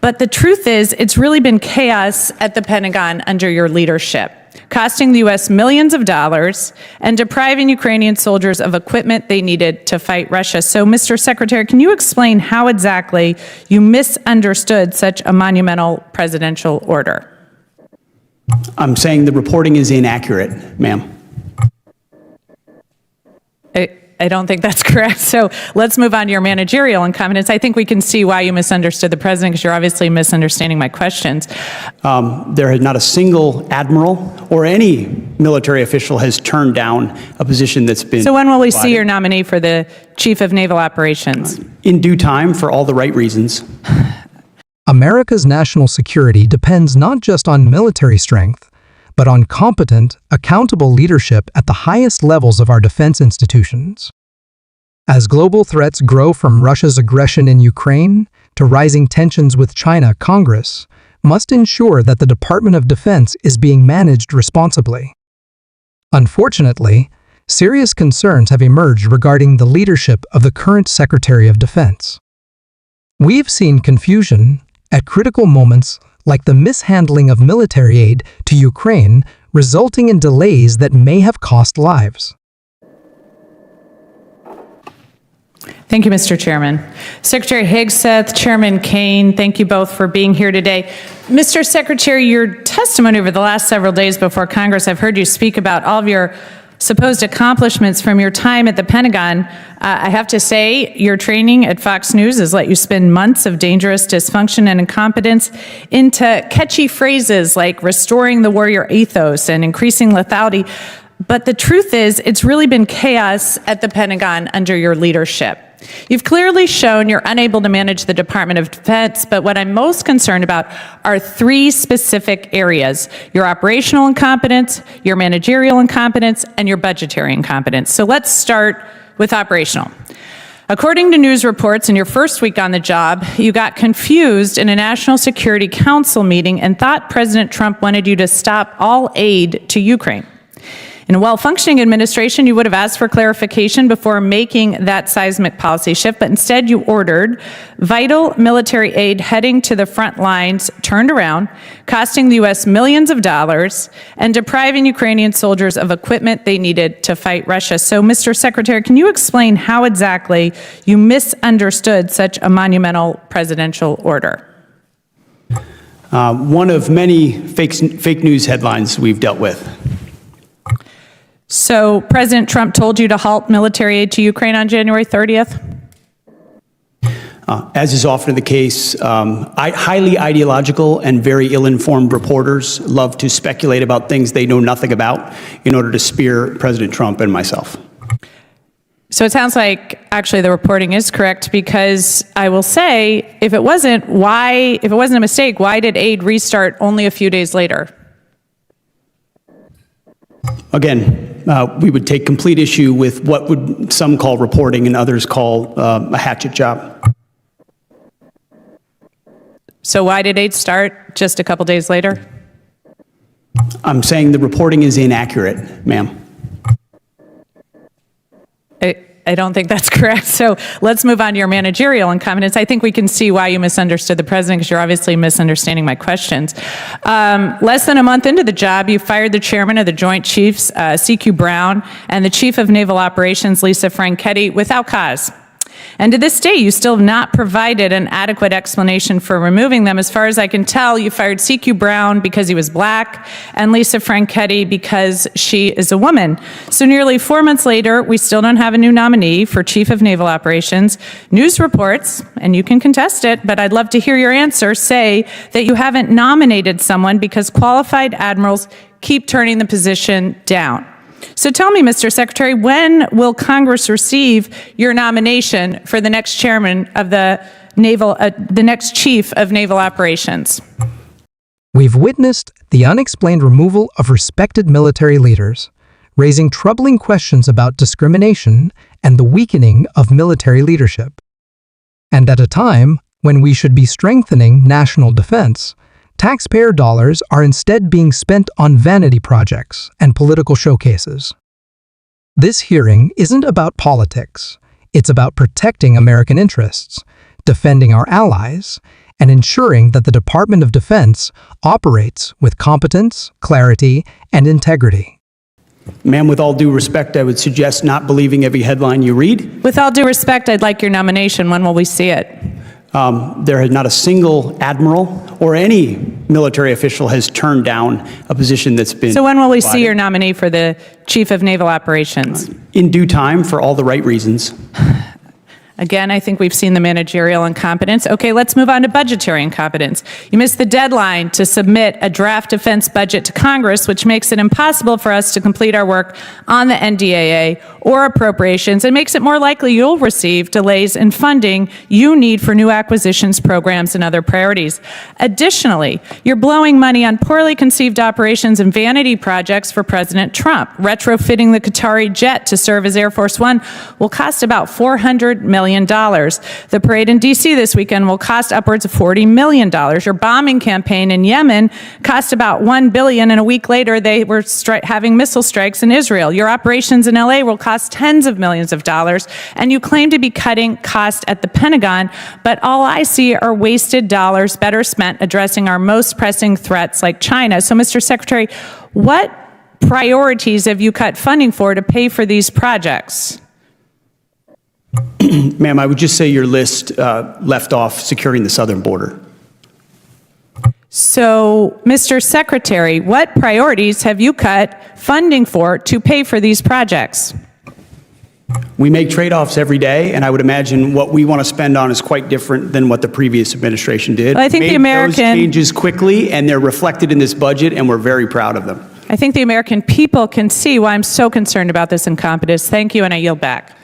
But the truth is, it's really been chaos at the Pentagon under your leadership, costing the U.S. millions of dollars and depriving Ukrainian soldiers of equipment they needed to fight Russia. So, Mr. Secretary, can you explain how exactly you misunderstood such a monumental presidential order? I'm saying the reporting is inaccurate, ma'am. I don't think that's correct. So let's move on to your managerial incompetence. I think we can see why you misunderstood the president, because you're obviously misunderstanding my questions. There has not a single admiral or any military official has turned down a position that's been So when will we provided. see your nominee for the Chief of Naval Operations? In due time, for all the right reasons. America's national security depends not just on military strength, but on competent, accountable leadership at the highest levels of our defense institutions. As global threats grow from Russia's aggression in Ukraine to rising tensions with China, Congress must ensure that the Department of Defense is being managed responsibly. Unfortunately, serious concerns have emerged regarding the leadership of the current Secretary of Defense. We've seen confusion at critical moments like the mishandling of military aid to Ukraine, resulting in delays that may have cost lives. Thank you, Mr. Chairman. Secretary Hegseth, Chairman Kane, thank you both for being here today. Mr. Secretary, your testimony over the last several days before Congress, I've heard you speak about all of your supposed accomplishments from your time at the Pentagon. I have to say, your training at Fox News has let you spin months of dangerous dysfunction and incompetence into catchy phrases like restoring the warrior ethos and increasing lethality. But the truth is, it's really been chaos at the Pentagon under your leadership. You've clearly shown you're unable to manage the Department of Defense, but what I'm most concerned about are three specific areas: your operational incompetence, your managerial incompetence, and your budgetary incompetence. So let's start with operational. According to news reports, in your first week on the job, you got confused in a National Security Council meeting and thought President Trump wanted you to stop all aid to Ukraine. In a well-functioning administration, you would have asked for clarification before making that seismic policy shift, but instead you ordered vital military aid heading to the front lines turned around, costing the U.S. millions of dollars and depriving Ukrainian soldiers of equipment they needed to fight Russia. So, Mr. Secretary, can you explain how exactly you misunderstood such a monumental presidential order? One of many fake news headlines we've dealt with. So President Trump told you to halt military aid to Ukraine on January 30th? As is often the case, highly ideological and very ill-informed reporters love to speculate about things they know nothing about in order to spear President Trump and myself. So it sounds like actually the reporting is correct, because I will say, if it wasn't a mistake, why did aid restart only a few days later? Again, we would take complete issue with what would some call reporting and others call a hatchet job. So why did aid start just a couple days later? I'm saying the reporting is inaccurate, ma'am. I don't think that's correct. So let's move on to your managerial incompetence. I think we can see why you misunderstood the president, because you're obviously misunderstanding my questions. Less than a month into the job, you fired the chairman of the Joint Chiefs, C.Q. Brown, and the chief of naval operations, Lisa Franchetti, without cause. And to this day, you still have not provided an adequate explanation for removing them. As far as I can tell, you fired C.Q. Brown because he was black and Lisa Franchetti because she is a woman. So nearly 4 months later, we still don't have a new nominee for Chief of Naval Operations. News reports, and you can contest it, but I'd love to hear your answer, say that you haven't nominated someone because qualified admirals keep turning the position down. So tell me, Mr. Secretary, when will Congress receive your nomination for the next chairman of the next chief of naval operations? We've witnessed the unexplained removal of respected military leaders, raising troubling questions about discrimination and the weakening of military leadership. And at a time when we should be strengthening national defense, taxpayer dollars are instead being spent on vanity projects and political showcases. This hearing isn't about politics. It's about protecting American interests, defending our allies, and ensuring that the Department of Defense operates with competence, clarity, and integrity. Ma'am, with all due respect, I would suggest not believing every headline you read. With all due respect, I'd like your nomination. When will we see it? There has not a single admiral or any military official has turned down a position that's been So when will we see provided. your nominee for the Chief of Naval Operations? In due time, for all the right reasons. Again, I think we've seen the managerial incompetence. Okay, let's move on to budgetary incompetence. You missed the deadline to submit a draft defense budget to Congress, which makes it impossible for us to complete our work on the NDAA or appropriations, and makes it more likely you'll receive delays in funding you need for new acquisitions, programs, and other priorities. Additionally, you're blowing money on poorly conceived operations and vanity projects for President Trump. Retrofitting the Qatari jet to serve as Air Force One will cost about $400 million. The parade in D.C. this weekend will cost upwards of $40 million. Your bombing campaign in Yemen cost about $1 billion, and a week later they were having missile strikes in Israel. Your operations in L.A. will cost tens of millions of dollars, and you claim to be cutting costs at the Pentagon, but all I see are wasted dollars better spent addressing our most pressing threats like China. So, Mr. Secretary, what priorities have you cut funding for to pay for these projects? Ma'am, I would just say your list left off securing the southern border. So, Mr. Secretary, what priorities have you cut funding for to pay for these projects? We make trade-offs every day, and I would imagine what we want to spend on is quite different than what the previous administration did. Well, I think Made the American those changes quickly, and they're reflected in this budget, and we're very proud of them. I think the American people can see why I'm so concerned about this incompetence. Thank you, and I yield back.